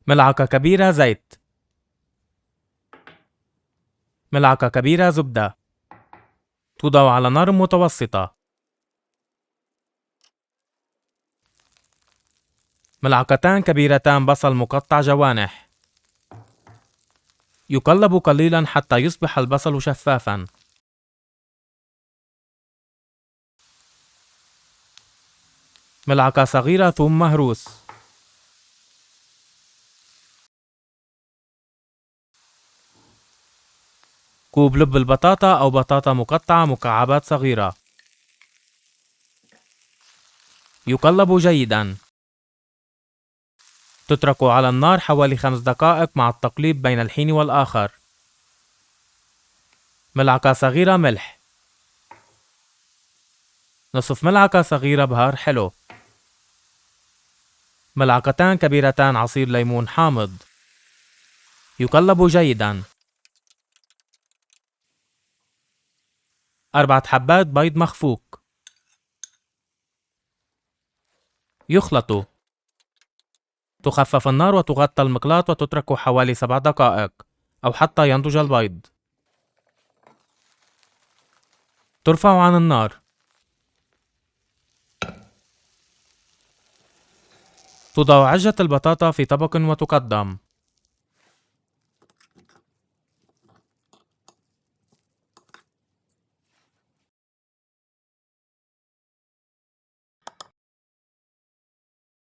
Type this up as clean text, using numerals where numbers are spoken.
ملعقة كبيرة زيت. ملعقة كبيرة زبدة. توضع على نار متوسطة. ملعقتان كبيرتان بصل مقطع جوانح. يقلب قليلا حتى يصبح البصل شفافا. ملعقة صغيرة ثوم مهروس. كوب لب البطاطا أو بطاطا مقطعة مكعبات صغيرة. يقلب جيدا. تترك على النار حوالي 5 دقائق مع التقليب بين الحين والآخر. ملعقة صغيرة ملح. نصف ملعقة صغيرة بهار حلو. ملعقتان كبيرتان عصير ليمون حامض. يقلب جيدا. 4 حبات بيض مخفوق. يخلط. تخفف النار وتغطى المقلاة وتترك حوالي 7 دقائق أو حتى ينضج البيض. ترفع عن النار. تضع عجة البطاطا في طبق وتقدم.